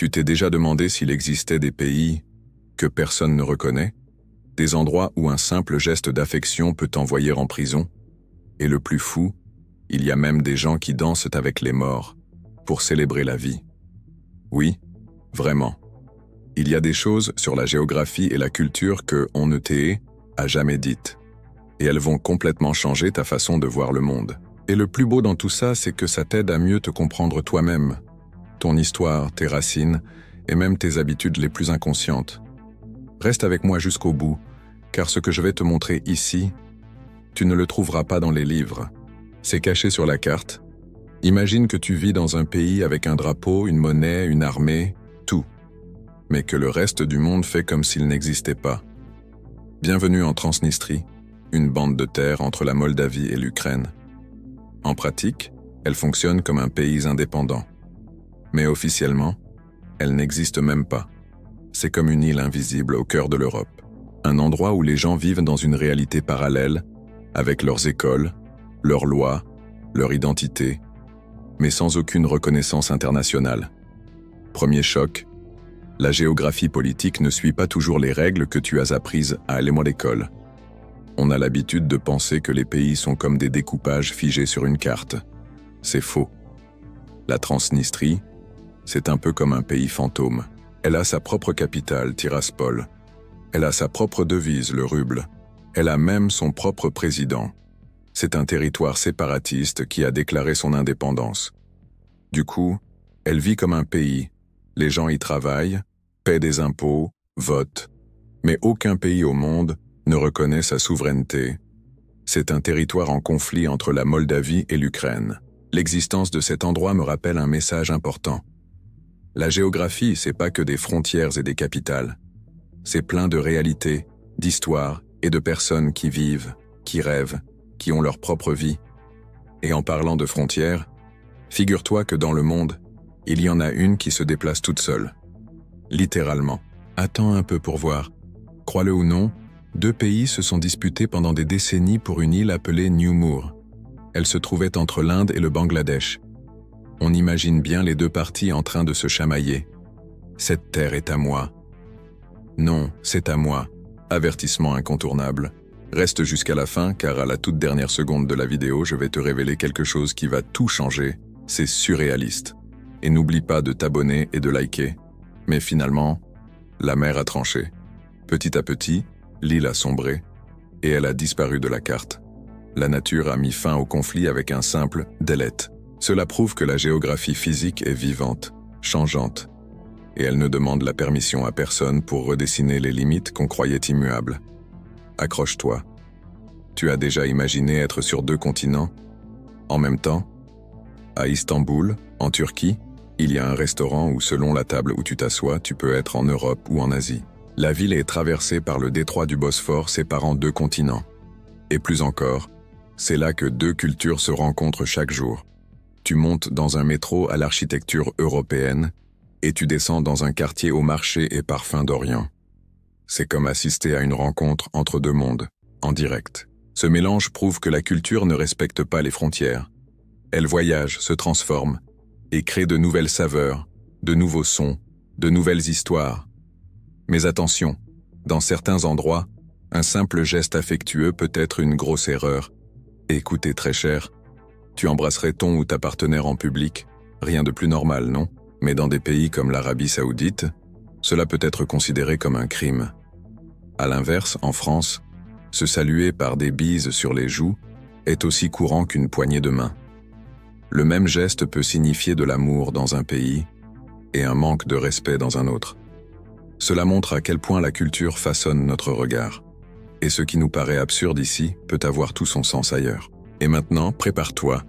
Tu t'es déjà demandé s'il existait des pays que personne ne reconnaît? Des endroits où un simple geste d'affection peut t'envoyer en prison? Et le plus fou, il y a même des gens qui dansent avec les morts pour célébrer la vie. Oui, vraiment. Il y a des choses sur la géographie et la culture que on ne t'ait jamais dites. Et elles vont complètement changer ta façon de voir le monde. Et le plus beau dans tout ça, c'est que ça t'aide à mieux te comprendre toi-même, ton histoire, tes racines et même tes habitudes les plus inconscientes. Reste avec moi jusqu'au bout, car ce que je vais te montrer ici, tu ne le trouveras pas dans les livres. C'est caché sur la carte. Imagine que tu vis dans un pays avec un drapeau, une monnaie, une armée, tout. Mais que le reste du monde fait comme s'il n'existait pas. Bienvenue en Transnistrie, une bande de terre entre la Moldavie et l'Ukraine. En pratique, elle fonctionne comme un pays indépendant. Mais officiellement, elle n'existe même pas. C'est comme une île invisible au cœur de l'Europe. Un endroit où les gens vivent dans une réalité parallèle, avec leurs écoles, leurs lois, leur identité, mais sans aucune reconnaissance internationale. Premier choc, la géographie politique ne suit pas toujours les règles que tu as apprises à l'école. On a l'habitude de penser que les pays sont comme des découpages figés sur une carte. C'est faux. La Transnistrie, c'est un peu comme un pays fantôme. Elle a sa propre capitale, Tiraspol. Elle a sa propre devise, le ruble. Elle a même son propre président. C'est un territoire séparatiste qui a déclaré son indépendance. Du coup, elle vit comme un pays. Les gens y travaillent, paient des impôts, votent. Mais aucun pays au monde ne reconnaît sa souveraineté. C'est un territoire en conflit entre la Moldavie et l'Ukraine. L'existence de cet endroit me rappelle un message important. La géographie, c'est pas que des frontières et des capitales. C'est plein de réalités, d'histoires et de personnes qui vivent, qui rêvent, qui ont leur propre vie. Et en parlant de frontières, figure-toi que dans le monde, il y en a une qui se déplace toute seule. Littéralement. Attends un peu pour voir. Crois-le ou non, 2 pays se sont disputés pendant des décennies pour une île appelée New Moor. Elle se trouvait entre l'Inde et le Bangladesh. On imagine bien les 2 parties en train de se chamailler. Cette terre est à moi. Non, c'est à moi. Avertissement incontournable. Reste jusqu'à la fin car à la toute dernière seconde de la vidéo, je vais te révéler quelque chose qui va tout changer. C'est surréaliste. Et n'oublie pas de t'abonner et de liker. Mais finalement, la mer a tranché. Petit à petit, l'île a sombré et elle a disparu de la carte. La nature a mis fin au conflit avec un simple « delete ». Cela prouve que la géographie physique est vivante, changeante, et elle ne demande la permission à personne pour redessiner les limites qu'on croyait immuables. Accroche-toi. Tu as déjà imaginé être sur 2 continents? En même temps? À Istanbul, en Turquie, il y a un restaurant où selon la table où tu t'assois, tu peux être en Europe ou en Asie. La ville est traversée par le détroit du Bosphore séparant 2 continents. Et plus encore, c'est là que 2 cultures se rencontrent chaque jour. Tu montes dans un métro à l'architecture européenne et tu descends dans un quartier au marché et parfum d'Orient. C'est comme assister à une rencontre entre 2 mondes, en direct. Ce mélange prouve que la culture ne respecte pas les frontières. Elle voyage, se transforme et crée de nouvelles saveurs, de nouveaux sons, de nouvelles histoires. Mais attention, dans certains endroits, un simple geste affectueux peut être une grosse erreur. Et écoutez très cher, tu embrasserais ton ou ta partenaire en public, rien de plus normal, non? Mais dans des pays comme l'Arabie Saoudite, cela peut être considéré comme un crime. À l'inverse, en France, se saluer par des bises sur les joues est aussi courant qu'une poignée de main. Le même geste peut signifier de l'amour dans un pays et un manque de respect dans un autre. Cela montre à quel point la culture façonne notre regard. Et ce qui nous paraît absurde ici peut avoir tout son sens ailleurs. Et maintenant, prépare-toi.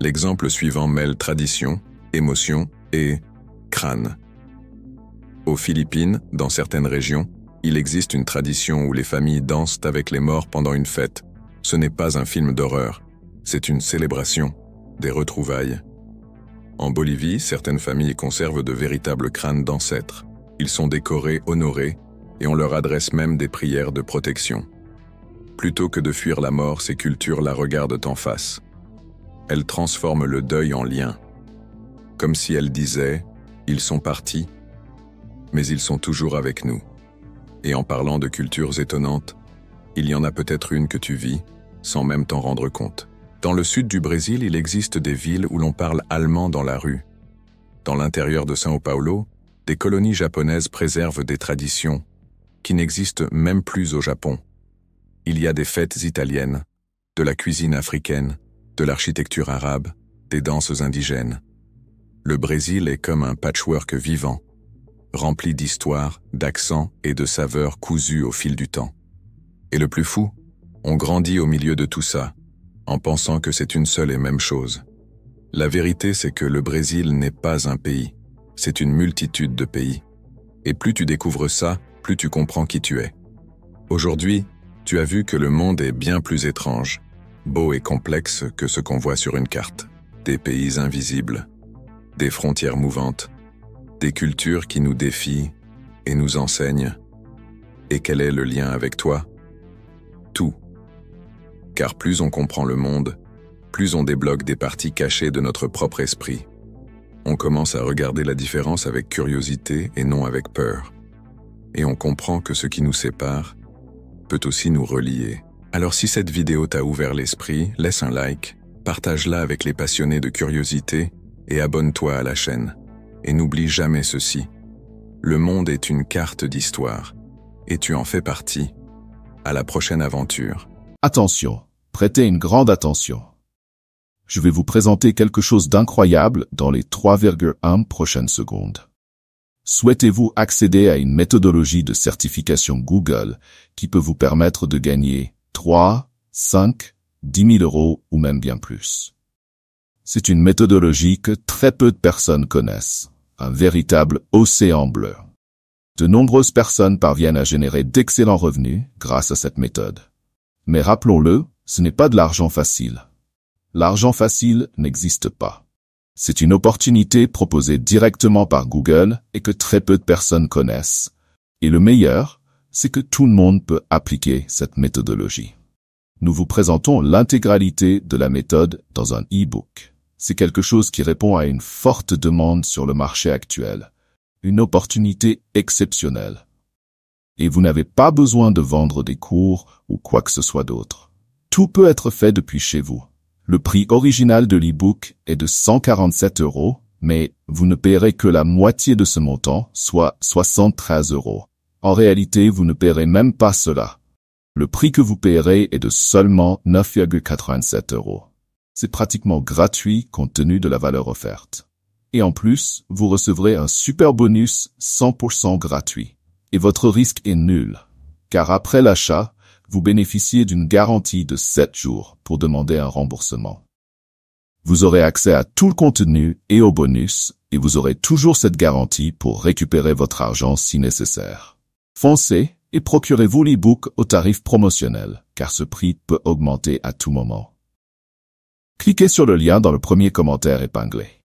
L'exemple suivant mêle tradition, émotion et crâne. Aux Philippines, dans certaines régions, il existe une tradition où les familles dansent avec les morts pendant une fête. Ce n'est pas un film d'horreur, c'est une célébration, des retrouvailles. En Bolivie, certaines familles conservent de véritables crânes d'ancêtres. Ils sont décorés, honorés, et on leur adresse même des prières de protection. Plutôt que de fuir la mort, ces cultures la regardent en face. Elles transforment le deuil en lien. Comme si elles disaient « Ils sont partis, mais ils sont toujours avec nous. Et en parlant de cultures étonnantes, il y en a peut-être une que tu vis, sans même t'en rendre compte. Dans le sud du Brésil, il existe des villes où l'on parle allemand dans la rue. Dans l'intérieur de São Paulo, des colonies japonaises préservent des traditions qui n'existent même plus au Japon. Il y a des fêtes italiennes, de la cuisine africaine, de l'architecture arabe, des danses indigènes. Le Brésil est comme un patchwork vivant, rempli d'histoires, d'accents et de saveurs cousues au fil du temps. Et le plus fou, on grandit au milieu de tout ça, en pensant que c'est une seule et même chose. La vérité, c'est que le Brésil n'est pas un pays, c'est une multitude de pays. Et plus tu découvres ça, plus tu comprends qui tu es. Aujourd'hui, tu as vu que le monde est bien plus étrange, beau et complexe que ce qu'on voit sur une carte. Des pays invisibles, des frontières mouvantes, des cultures qui nous défient et nous enseignent. Et quel est le lien avec toi? Tout. Car plus on comprend le monde, plus on débloque des parties cachées de notre propre esprit. On commence à regarder la différence avec curiosité et non avec peur. Et on comprend que ce qui nous sépare peut aussi nous relier. Alors si cette vidéo t'a ouvert l'esprit, laisse un like, partage-la avec les passionnés de curiosité et abonne-toi à la chaîne. Et n'oublie jamais ceci. Le monde est une carte d'histoire, et tu en fais partie. À la prochaine aventure. Attention, prêtez une grande attention. Je vais vous présenter quelque chose d'incroyable dans les 3,1 prochaines secondes. Souhaitez-vous accéder à une méthodologie de certification Google qui peut vous permettre de gagner 3, 5, 10 000 euros ou même bien plus? C'est une méthodologie que très peu de personnes connaissent, un véritable océan bleu. De nombreuses personnes parviennent à générer d'excellents revenus grâce à cette méthode. Mais rappelons-le, ce n'est pas de l'argent facile. L'argent facile n'existe pas. C'est une opportunité proposée directement par Google et que très peu de personnes connaissent. Et le meilleur, c'est que tout le monde peut appliquer cette méthodologie. Nous vous présentons l'intégralité de la méthode dans un e-book. C'est quelque chose qui répond à une forte demande sur le marché actuel. Une opportunité exceptionnelle. Et vous n'avez pas besoin de vendre des cours ou quoi que ce soit d'autre. Tout peut être fait depuis chez vous. Le prix original de l'e-book est de 147 €, mais vous ne paierez que la moitié de ce montant, soit 73 €. En réalité, vous ne paierez même pas cela. Le prix que vous paierez est de seulement 9,87 €. C'est pratiquement gratuit compte tenu de la valeur offerte. Et en plus, vous recevrez un super bonus 100% gratuit. Et votre risque est nul, car après l'achat, vous bénéficiez d'une garantie de 7 jours pour demander un remboursement. Vous aurez accès à tout le contenu et aux bonus, et vous aurez toujours cette garantie pour récupérer votre argent si nécessaire. Foncez et procurez-vous l'e-book au tarif promotionnel, car ce prix peut augmenter à tout moment. Cliquez sur le lien dans le premier commentaire épinglé.